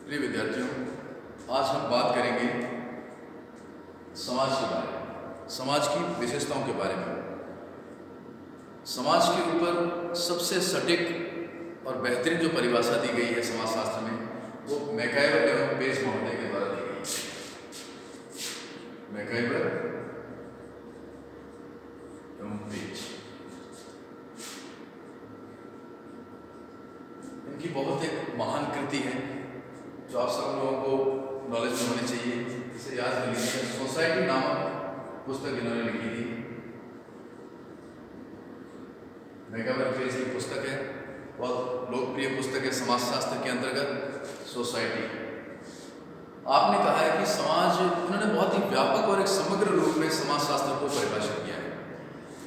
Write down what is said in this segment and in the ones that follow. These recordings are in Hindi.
प्रिय विद्यार्थियों, आज हम बात करेंगे समाज के बारे में, समाज की विशेषताओं के बारे में। समाज के ऊपर सबसे सटीक और बेहतरीन जो परिभाषा दी गई है समाजशास्त्र में, वो मैकाइवर एवं पेज महोदय के द्वारा दी गई है। मैकाइवर एवं पेज, इनकी बहुत एक महान कृति है जो आप सब लोगों को नॉलेज में होनी चाहिए। इसे याद कर लीजिए। सोसाइटी नामक पुस्तक इन्होंने लिखी थी। मैकाइवर पेज की पुस्तक है, बहुत लोकप्रिय पुस्तक है समाजशास्त्र के अंतर्गत सोसाइटी। आपने कहा है कि समाज, उन्होंने बहुत ही व्यापक और एक समग्र रूप में समाजशास्त्र को परिभाषित किया है।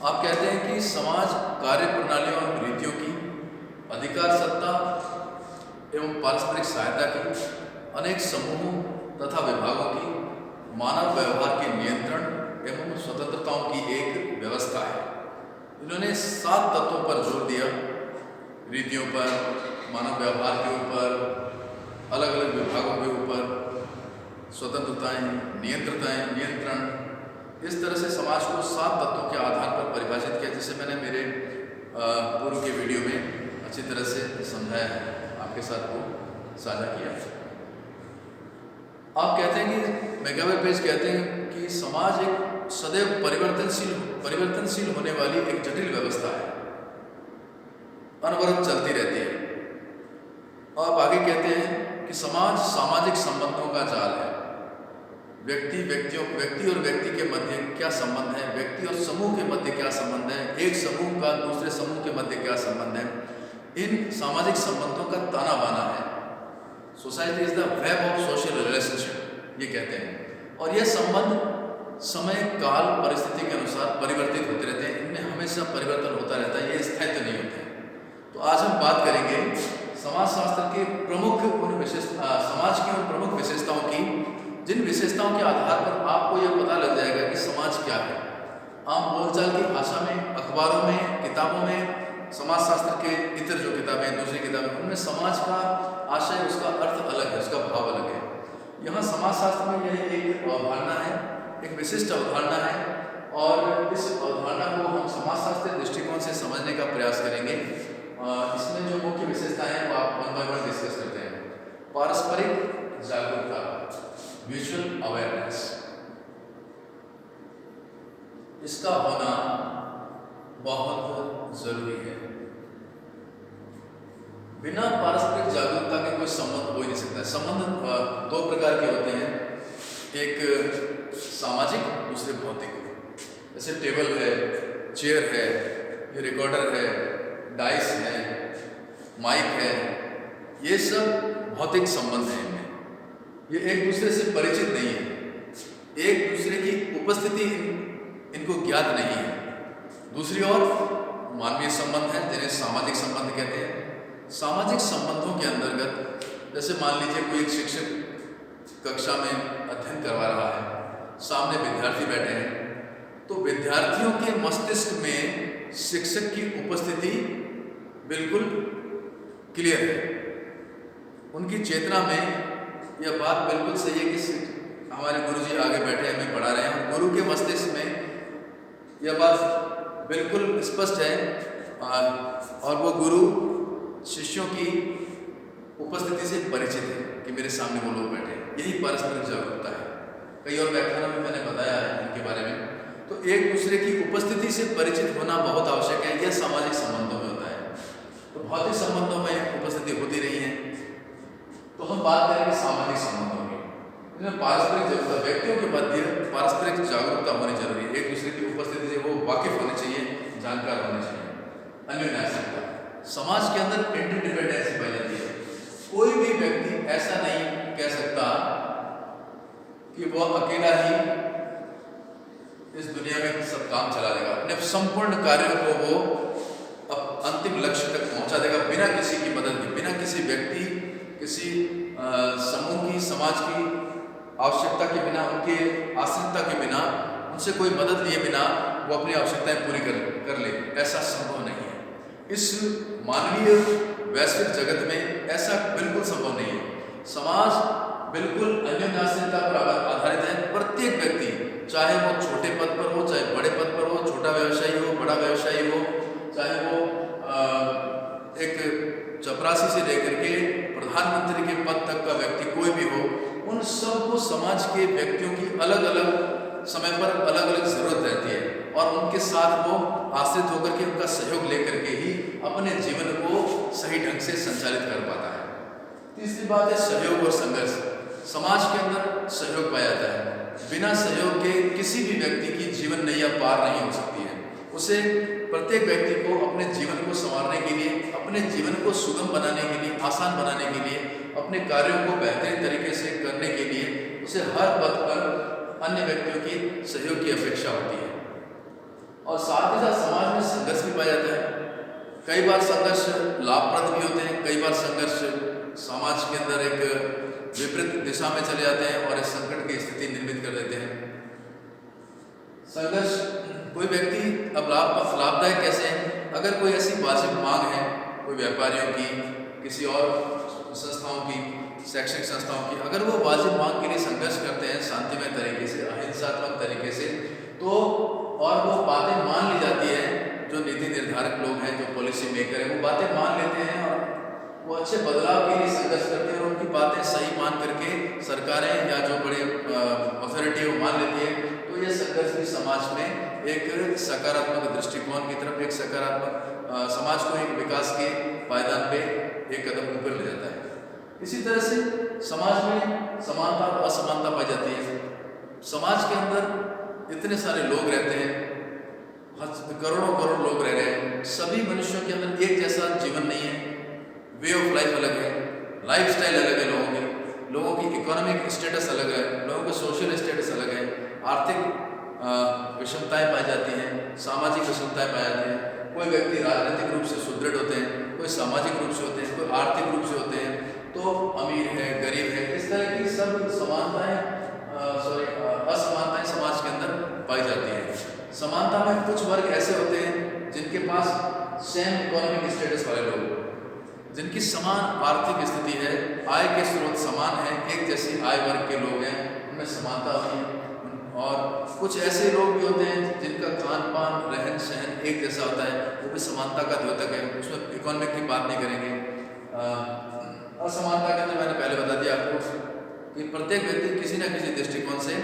आप कहते हैं कि समाज कार्य प्रणालियों और रीतियों की, अधिकार सत्ता एवं पारस्परिक सहायता की, अनेक समूहों तथा विभागों की, मानव व्यवहार के नियंत्रण एवं स्वतंत्रताओं की एक व्यवस्था है। इन्होंने 7 तत्वों पर जोर दिया, रीतियों पर, मानव व्यवहार के ऊपर, अलग अलग विभागों के ऊपर, स्वतंत्रताएं, नियंत्रण। इस तरह से समाज को 7 तत्वों के आधार पर परिभाषित किया, जिसे मैंने मेरे पूर्व के वीडियो में अच्छी तरह से समझाया है, आपके साथ वो साझा किया। आप कहते हैं कि मैकाइवर पेज कहते हैं कि समाज एक सदैव परिवर्तनशील होने वाली एक जटिल व्यवस्था है, अनवरत चलती रहती है। आप आगे कहते हैं कि समाज सामाजिक संबंधों का जाल है। व्यक्ति और व्यक्ति के मध्य क्या संबंध है, व्यक्ति और समूह के मध्य क्या संबंध है, एक समूह का दूसरे समूह के मध्य क्या संबंध है, इन सामाजिक संबंधों का ताना बाना है। Society is the web of social relationship, ये कहते हैं। और ये संबंध समय काल परिस्थिति के अनुसार परिवर्तित होते रहते हैं, इनमें हमेशा परिवर्तन होता रहता है, ये स्थायित्व नहीं होते हैं। तो आज हम बात करेंगे समाजशास्त्र के प्रमुख समाज की उन प्रमुख विशेषताओं की, जिन विशेषताओं के आधार पर आपको यह पता लग जाएगा कि समाज क्या है। आम बोलचाल की भाषा में, अखबारों में, किताबों में, समाजशास्त्र के इतर जो किताबें, दूसरी किताबें, उनमें समाज का आशय, उसका अर्थ अलग है, उसका भाव अलग है। यहाँ समाजशास्त्र में यह एक अवधारणा है, एक विशिष्ट अवधारणा है, और इस अवधारणा को हम समाजशास्त्र दृष्टिकोण से समझने का प्रयास करेंगे। इसमें जो मुख्य विशेषताएं हैं वो आप 1 by 1 डिस्कस करते हैं। पारस्परिक जागरूकता, म्यूचुअल अवेयरनेस, इसका होना बहुत जरूरी है। बिना पारस्परिक जागरूकता के कोई संबंध हो ही नहीं सकता। संबंध 2 प्रकार के होते हैं, एक सामाजिक, दूसरे भौतिक। जैसे टेबल है, चेयर है, ये रिकॉर्डर है, डाइस है, माइक है, ये सब भौतिक संबंध हैं। इनमें ये एक दूसरे से परिचित नहीं है, एक दूसरे की उपस्थिति इनको ज्ञात नहीं है। दूसरी ओर मानवीय संबंध हैं, जिन्हें सामाजिक संबंध कहते हैं। सामाजिक संबंधों के अंतर्गत, जैसे मान लीजिए कोई एक शिक्षक कक्षा में अध्ययन करवा रहा है, सामने विद्यार्थी बैठे हैं, तो विद्यार्थियों के मस्तिष्क में शिक्षक की उपस्थिति बिल्कुल क्लियर है। उनकी चेतना में यह बात बिल्कुल सही है कि हमारे गुरुजी आगे बैठे हमें पढ़ा रहे हैं, और गुरु के मस्तिष्क में यह बात बिल्कुल स्पष्ट है, और वो गुरु शिष्यों की उपस्थिति से परिचित है कि मेरे सामने वो लोग बैठे हैं। यही पारस्परिक जागरूकता है। कई और व्याख्यानों में मैंने बताया है इनके बारे में। तो एक दूसरे की उपस्थिति से परिचित होना बहुत आवश्यक है। यह सामाजिक संबंधों में होता है। तो भौतिक संबंधों में उपस्थिति होती रही है। तो हम बात करेंगे सामाजिक संबंधों की। इसमें पारस्परिक जागरूकता, व्यक्तियों के मध्य पारस्परिक जागरूकता होनी जरूरी है। एक दूसरे की उपस्थिति से वो वाकिफ होने चाहिए, जानकार होने चाहिए। अन्योन्याश्रिता, समाज के अंदर इंटरडिपेंडेंसी पाई जाती है। कोई भी व्यक्ति ऐसा नहीं कह सकता कि वो अकेला ही इस दुनिया में सब काम चला देगा। अपने संपूर्ण कार्यों को वो अंतिम लक्ष्य तक पहुंचा देगा बिना किसी की मदद के, बिना किसी व्यक्ति, किसी समूह की, समाज की आवश्यकता के बिना, उनके आश्रितता के बिना, उनसे कोई मदद लिए बिना वो अपनी आवश्यकताएं पूरी कर ले, ऐसा संभव नहीं है। इस मानवीय वैश्विक जगत में ऐसा बिल्कुल संभव नहीं है। समाज बिल्कुल अन्योन्याश्रितता पर आधारित है। प्रत्येक व्यक्ति, चाहे वो छोटे पद पर हो, चाहे बड़े पद पर हो, छोटा व्यवसायी हो, बड़ा व्यवसायी हो, चाहे वो एक चपरासी से लेकर के प्रधानमंत्री के पद तक का व्यक्ति कोई भी हो, उन सबको समाज के व्यक्तियों की अलग अलग समय पर अलग अलग जरूरत रहती है और उनके साथ वो आश्रित होकर के उनका सहयोग लेकर के ही अपने जीवन को सही ढंग से संचालित कर पाता है। तीसरी बात है सहयोग और संघर्ष। समाज के अंदर सहयोग पाया जाता है। बिना सहयोग के किसी भी व्यक्ति की जीवन नैया पार नहीं हो सकती है। उसे प्रत्येक व्यक्ति को अपने जीवन को संवारने के लिए, अपने जीवन को सुगम बनाने के लिए, आसान बनाने के लिए, अपने कार्यों को बेहतरीन तरीके से करने के लिए उसे हर पद पर अन्य व्यक्तियों की सहयोग की अपेक्षा होती है। और साथ ही साथ समाज में संघर्ष भी पाया जाता है। कई बार संघर्ष लाभप्रद भी होते हैं, कई बार संघर्ष समाज के अंदर एक विपरीत दिशा में चले जाते हैं और इस संकट की स्थिति निर्मित कर देते हैं। संघर्ष कोई व्यक्ति अब लाभदायक कैसे है? अगर कोई ऐसी वाजिब मांग है, कोई व्यापारियों की, किसी और संस्थाओं की, शैक्षणिक संस्थाओं की, अगर वो वाजिब मांग के लिए संघर्ष करते हैं शांतिमय तरीके से, अहिंसात्मक तरीके से, तो और वो बातें मान ली जाती है, जो नीति निर्धारक लोग हैं, जो पॉलिसी मेकर हैं, वो बातें मान लेते हैं और वो अच्छे बदलाव के लिए संघर्ष करते हैं और उनकी बातें सही मान करके सरकारें या जो बड़े अथॉरिटी है वो मान लेती है, तो ये संघर्ष भी समाज में एक सकारात्मक दृष्टिकोण की तरफ, एक सकारात्मक समाज को एक विकास के पायदान पे एक कदम ऊपर ले जाता है। इसी तरह से समाज में समानता और असमानता पाई जाती है। समाज के अंदर इतने सारे लोग रहते हैं, करोड़ों करोड़ लोग रह रहे हैं, सभी मनुष्यों के अंदर एक जैसा जीवन नहीं है। वे ऑफ लाइफ अलग है, लाइफ स्टाइल अलग है, लोगों की इकोनॉमिक स्टेटस अलग है, लोगों का सोशल स्टेटस अलग है, आर्थिक विषमताएं पाई जाती हैं, सामाजिक विषमताएं पाई जाती हैं। कोई व्यक्ति राजनीतिक रूप से सुदृढ़ होते हैं, कोई सामाजिक रूप से होते हैं, कोई आर्थिक रूप से होते हैं, तो अमीर है, गरीब है, इस तरह की सब असमानताएं समाज के अंदर पाई जाती है। समानता में कुछ वर्ग ऐसे होते हैं जिनके पास सेम इकोनॉमिक स्टेटस वाले लोग, जिनकी समान आर्थिक स्थिति है, आय के स्रोत समान है, एक जैसी आय वर्ग के लोग हैं, उनमें समानता होती है। और कुछ ऐसे लोग भी होते हैं जिनका खान पान, रहन सहन एक जैसा होता है, वो भी समानता का द्योतक है, उसमें इकोनॉमिक की बात नहीं करेंगे। असमानता के अंदर मैंने पहले बता दिया आपको कि प्रत्येक व्यक्ति किसी न किसी दृष्टिकोण से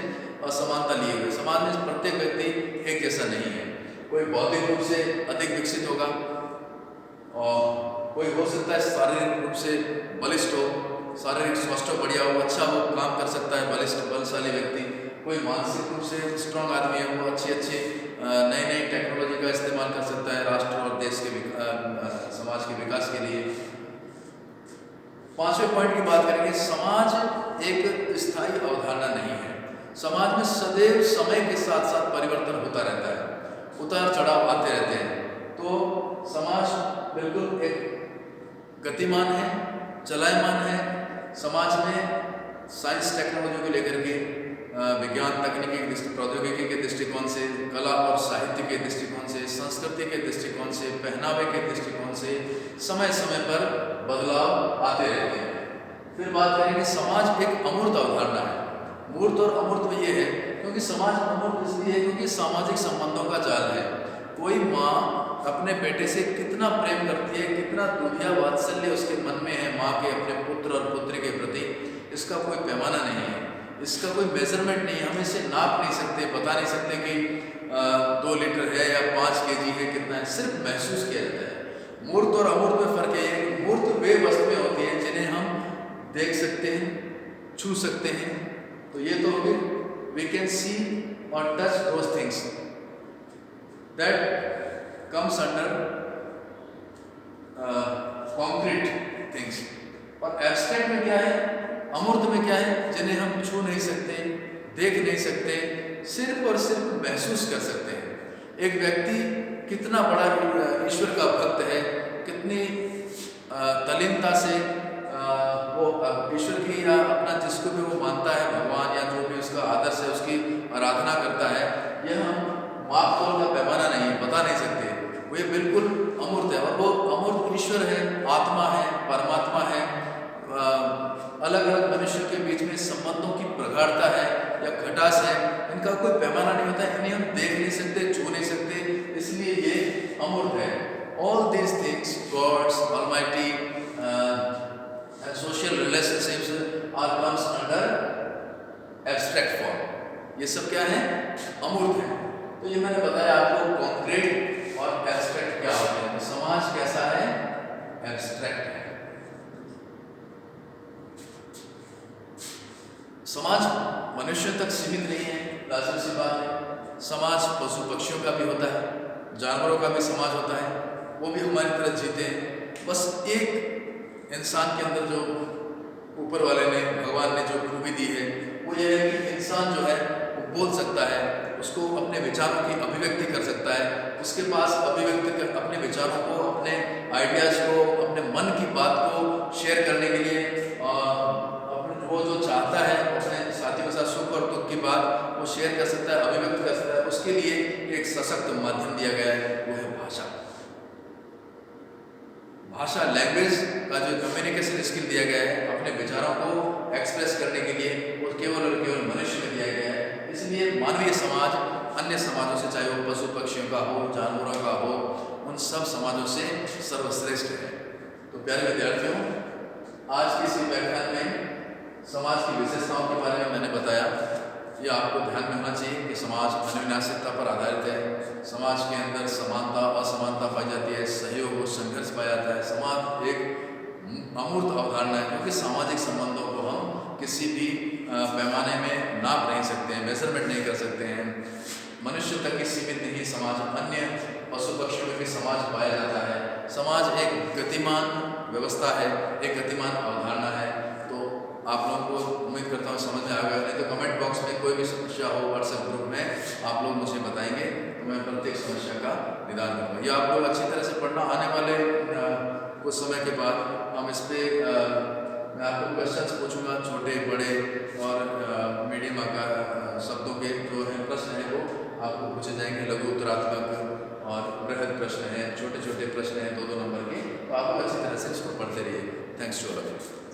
असमानता लिए हुए। समाज में प्रत्येक व्यक्ति एक जैसा नहीं है। कोई बौद्धिक रूप से अधिक विकसित होगा और कोई हो सकता है शारीरिक रूप से बलिष्ठ हो, शारीरिक स्वास्थ्य बढ़िया हो, अच्छा हो, काम कर सकता है, बलिष्ठ बलशाली व्यक्ति। कोई मानसिक रूप से स्ट्रांग आदमी है, वो अच्छी नई टेक्नोलॉजी का इस्तेमाल कर सकता है राष्ट्र और देश के समाज के विकास के लिए। पांचवें पॉइंट की बात करेंगे, समाज एक स्थायी अवधारणा नहीं है। समाज में सदैव समय के साथ साथ परिवर्तन होता रहता है, उतार चढ़ाव आते रहते हैं। तो समाज बिल्कुल एक गतिमान है, चलायमान है। समाज में साइंस टेक्नोलॉजी को लेकर के, विज्ञान तकनीकी प्रौद्योगिकी के दृष्टिकोण से, कला और साहित्य के दृष्टिकोण से, संस्कृति के दृष्टिकोण से, पहनावे के दृष्टिकोण से समय समय पर बदलाव आते रहते हैं। फिर बात करेंगे, समाज एक अमूर्त अवधारणा है। मूर्त और अमूर्त में ये है क्योंकि समाज अमूर्त इसलिए है क्योंकि सामाजिक संबंधों का जाल है। कोई माँ अपने बेटे से कितना प्रेम करती है, कितना दुनिया वात्सल्य उसके मन में है माँ के अपने पुत्र और पुत्री के प्रति, इसका कोई पैमाना नहीं है, इसका कोई मेजरमेंट नहीं है। हम इसे नाप नहीं सकते, बता नहीं सकते कि 2 लीटर है या 5 kg है, कितना है, सिर्फ महसूस किया जाता है। मूर्त और अमूर्त में फर्क है कि मूर्त वे वस्तुएं होती हैं जिन्हें हम देख सकते हैं, छू सकते हैं। तो ये तो होगी, वी कैन सी और touch those things that comes under concrete things। और एब्स्ट्रैक्ट में क्या है, अमूर्त में क्या है, जिन्हें हम छू नहीं सकते, देख नहीं सकते, सिर्फ और सिर्फ महसूस कर सकते हैं। एक व्यक्ति कितना बड़ा ईश्वर का भक्त है, कितनी तल्लीनता से वो ईश्वर की या अपना जिसको भी वो मानता है, भगवान या जो भी उसका आदर्श है, उसकी आराधना करता है, यह हम माप तोल का पैमाना नहीं है, बता नहीं सकते। वो ये बिल्कुल अमूर्त है और वो अमूर्त ईश्वर है, आत्मा है, परमात्मा है, अलग अलग पदार्थता है या खटास है, इनका कोई पैमाना नहीं होता है, इन्हें हम देख नहीं सकते, छू नहीं सकते, इसलिए ये अमूर्त है। All these things, God's Almighty and social relationships are comes under abstract form. ये सब क्या है? अमूर्त है। तो ये मैंने बताया आपको कॉन्क्रीट और एब्स्ट्रैक्ट क्या होते हैं। तो समाज कैसा है? एब्स्ट्रैक्ट है। समाज मनुष्य तक सीमित नहीं है, लाजिम सी बात है। समाज पशु पक्षियों का भी होता है, जानवरों का भी समाज होता है, वो भी हमारी तरह जीते हैं। बस एक इंसान के अंदर जो ऊपर वाले ने, भगवान ने जो खूबी दी है वो ये है कि इंसान जो है वो बोल सकता है, उसको अपने विचारों की अभिव्यक्ति कर सकता है, उसके पास अपने विचारों को, अपने आइडियाज़ को, अपने मन की बात को शेयर करने के लिए वो जो चाहता है अपने साथियों के साथ सुख और दुख की बात वो शेयर कर सकता है, अभिव्यक्त कर सकता है। उसके लिए एक सशक्त माध्यम दिया गया है, वो है भाषा। भाषा, लैंग्वेज का जो कम्युनिकेशन स्किल दिया गया है अपने विचारों को एक्सप्रेस करने के लिए, वो केवल और केवल मनुष्य को दिया गया है। इसलिए मानवीय समाज अन्य समाजों से, चाहे वो पशु पक्षियों का हो, जानवरों का हो, उन सब समाजों से सर्वश्रेष्ठ है। तो प्यारे विद्यार्थियों, आज के इस व्याख्यान में समाज की विशेषताओं के बारे में मैंने बताया। ये आपको ध्यान में होना चाहिए कि समाज मनोविनाशिकता पर आधारित है। समाज के अंदर समानता असमानता पाई जाती है, सहयोग और संघर्ष पाया जाता है। समाज एक अमूर्त अवधारणा है, क्योंकि सामाजिक संबंधों को हम किसी भी पैमाने में नाप नहीं सकते हैं, मेजरमेंट नहीं कर सकते हैं। मनुष्य तक ही सीमित नहीं, समाज अन्य पशु पक्षियों में भी समाज पाया जाता है। समाज एक गतिमान व्यवस्था है, एक गतिमान अवधारणा है। तो आप लोगों को उम्मीद करता हूँ समझ में आ गया। नहीं तो कमेंट बॉक्स में कोई भी समस्या हो व्हाट्सएप ग्रुप में आप लोग मुझे बताएंगे, तो मैं प्रत्येक समस्या का निदान करूँगा। ये आप लोग अच्छी तरह से पढ़ना। आने वाले कुछ समय के बाद हम इस पर मैं आपको क्वेश्चंस पूछूंगा, छोटे बड़े और मीडियम आकार शब्दों के जो है प्रश्न हैं वो आपको पूछे जाएंगे। लघु उत्तरात्मक और बृहद प्रश्न हैं, छोटे छोटे प्रश्न हैं 2-2 नंबर के। तो आप लोग अच्छी तरह से इसको पढ़ते रहिए। Thanks to all of you.